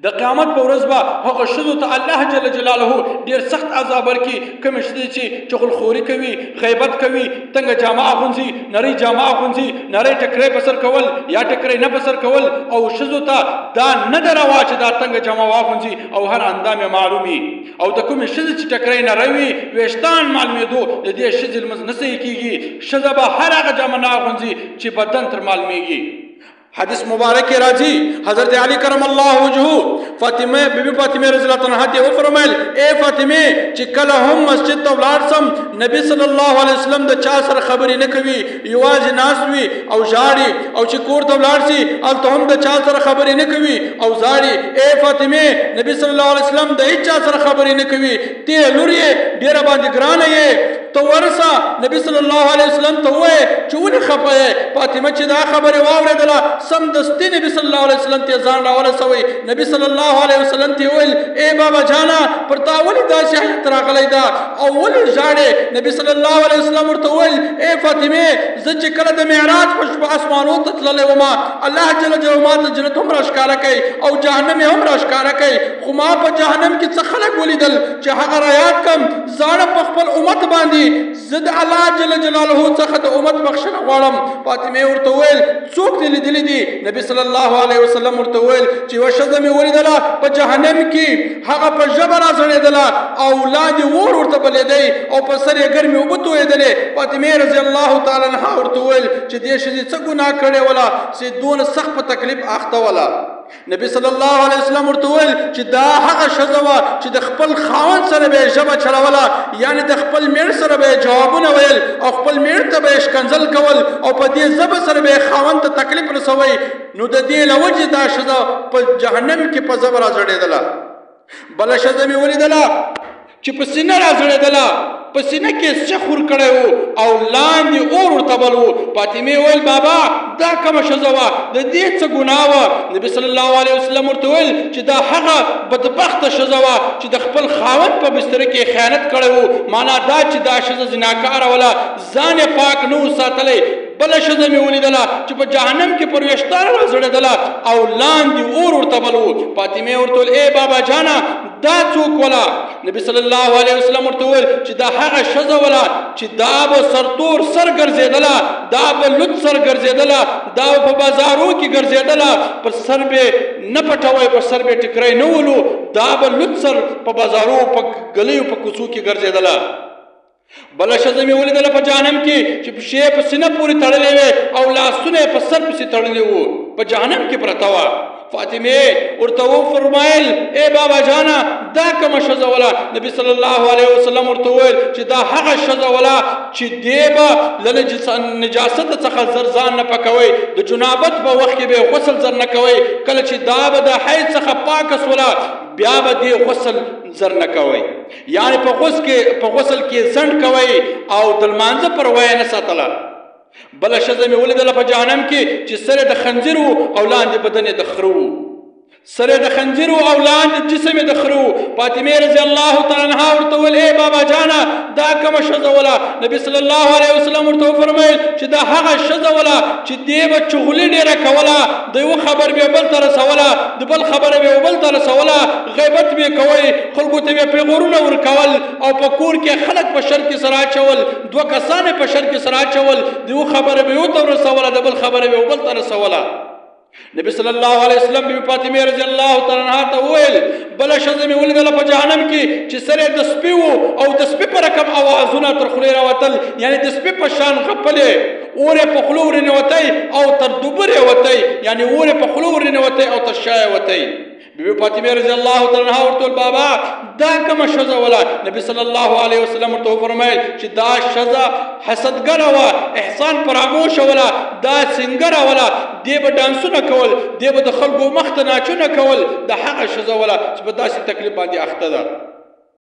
د قیامت په ورځ به هغه ښځو ته الله جل جلاله ډېر سخت عذاب ورکړي، کومې ښځې چې چغلخوري کوي، غیبت کوي، تنګه جامه اغوندي، نرۍ جامه اغوندي، نرۍ ټکری په سر کول یا ټکری نه په سر کول، او ښځو ته دا نه ده روا چې دا تنګه جامه واغوندي او هر اندام یې معلوم وي. او د کومې ښځې چې ټکری نری وي، ویښتان معلومېدو، د دې ښځې لمونځ نه صحیح کېږي. ښځه به هر هغه جامه نه اغوندي چې بدن تر معلومېږي. حدیث مبارک راځي حضرت علی کرم الله وجهه فاطمه بیبي فاطمه رضی الله عنها ته وفرمایل اے فاطمه چې کله هم مسجد ته ولاړ سم نبی صلی الله علیه وسلم د چا سره خبرې نه کوي، یوازې ناست وي او ژاړي، او چې کور ته ولاړ شي هلته هم د چا سره خبرې نه کوي او ژاړي. اے فاطمه نبی صلی الله علیه وسلم د هیڅ چا سره خبرې نه کوي، ته لور یې ډېره باندې ګرانه یې، ته ورسه نبی صلی الله علیه وسلم ته ووایې چې ولې خفه یې. فاطمه چې دا خبرې واورېدله سمدستي نبی صلی الله علیه وسلم ته ځان راورسوئ. نبی صلی الله علیه وسلم ته وویل اے بابا جانا پر تا ولې داسې حالت راغلی ده او ولې ژاړې؟ نبی صلی الله علیه وسلم ورته وویل اے فاطمه زه چې کله د معراج په شپه اسمانو ته تللی وم، الله جل جلاله ما ته جنت هم راښکاره کوي او جهنم یې هم راښکاره کوي، خو ما په جهنم کې څه خلک ولیدل چې هغه رایاد کم زاړه په خپل امت باندې زه د الله جل جلاله څخه د امت بخښنه غواړم. فاطمه ورته وویل څوک دې لیدلی دي؟ نبی صلی الله علیه وسلم ورته وویل چې یوه ښځه مې ولیدله په جهنم کې، هغه په ژبه راځړېدله او لاندې اور ورته بلېدی او په سر یې ګرمې اوبه تویېدلې. فاطمې رضی الله تعالی عنها ورته وویل چې دې ښځې څه ګناه کړې وله چې دونه سخت په تکلیف اخته وله. نبی صلی الله علیه وسلم ورته وویل چې دا هغه ښځه وه چې د خپل خاوند سره به یې ژبه چلوله، یعنې د خپل مېړه سره به یې جوابونه ویل او خپل مېړه ته به یې ښکنځل کول او په دې ژبه سره به یې خاوند ته تکلیف رسوئ. نو د دې له وجې دا ښځه په جهنم کې په ژبه راځړېدله. بله ښځه مې ولیدله چې په سینه راځړېدله، په سینه کې څه خور کړی و او لاندې اور ورته بل و. فاطمې وویل بابا دا کومه ښځه وه، د دې څه ګناه وه؟ نبي صلی الله علیه وسلم ورته وویل چې دا هغه بدبخته ښځه وه چې د خپل خاوند په بستره کې خیانت کړی و، معنا دا چې دا ښځه زناکاره وله، ځان یې پاک نه و ساتلی. بله ښځه مې ولیدله چې په جهنم کې پر ویښتانو راځړېدله او لاندې اور ورته بل و. فاطمې ورته وویل ای بابا جانه دا څوک وله؟ نبي صلی الله علیه وسلم ورته وویل چې دا هغه ښځه وله چې دا به سرتور سر ګرځېدله، دا به لوڅ سر ګرځېدله، دا به په بازارو کې ګرځېدله، پر سر به نه پټوی، پر سر به ټکری نه ولو، دا به لوڅ سر په بازارو په ګلیو په کوڅو کې ګرځېدله. بله ښځه مې ولیدله په جهنم کې چې پښې په سینه پورې تړلې وې او لاسونه یې په سر پسې تړلي وو، په جهنم کې پرته وه. فاطمه ورته وفرمایل ای بابا جانا دا کومه ښځه وله؟ نبی صلی الله علیه وسلم ورته وویل چې دا هغه ښځه وله چې دی به له نجاست څخه زر ځان نه پاکوئ، د جنابت په وخت کې به غسل زر نه کوئ، کله چې دا به د حیض څخه پاکه سوله بیا به دې غسل زر نه کوئ، یعنې په غسل کې ځنډ کوئ او د لمانځه پروا یې نه ساتله. بله ښځه مې ولیدله په جهنم کې چې سر یې د خنځیر و او لاندې بدن یې د خره و، سر یې د خنځیر و او لاندې جسم یې د خره و. فاطمې رضی الله تعالی عنها ورته وویل ای بابا جانه دا کومه ښځه وله؟ نبي صلی الله علیه وسلم ورته وفرمیل چې دا هغه ښځه وله چې دې به چغلي ډېره کوله، د یوه خبر به یې بل ته رسوله، د بل خبره به یې بل ته رسوله، غیبت به یې کوئ، خلکو ته به یې پیغورونه ورکول او په کور کې خلک په شر کې سره اچول، دوه کسان یې په شر کې سره اچول، د یوه خبره به یو ته رسوله، د بل خبره به یې بل ته رسوله. نبی صلی الله علیه وسلم بی فاطمه رضی الله تعالی عنها ته وویل بله ښځه مې ولیدله په جهنم کې چې سر یې د سپي و او د سپي په رقم اوازونه تر خولې راوتل، یعنې د سپي په شان غپلې، اور یې په خوله ورننوتی او تر دوبر یې وتی، یعنې اور یې په خوله ورننوتی او تر شا یې وتی. بی فاطمه رضی الله تعالی عنها ورته وویل بابا دا کومه ښځه وله؟ نبی صلی الله علیه وسلم ورته وفرمیل چې دا ښځه حسدګره وه، احسان فراموشه وله، دا سینګره وله، دې به ډانسونه کول، دې به د خلکو مخ ته ناچونه کول، د هغه ښځه وله چې په داسې تکلیف باندې اخته ده.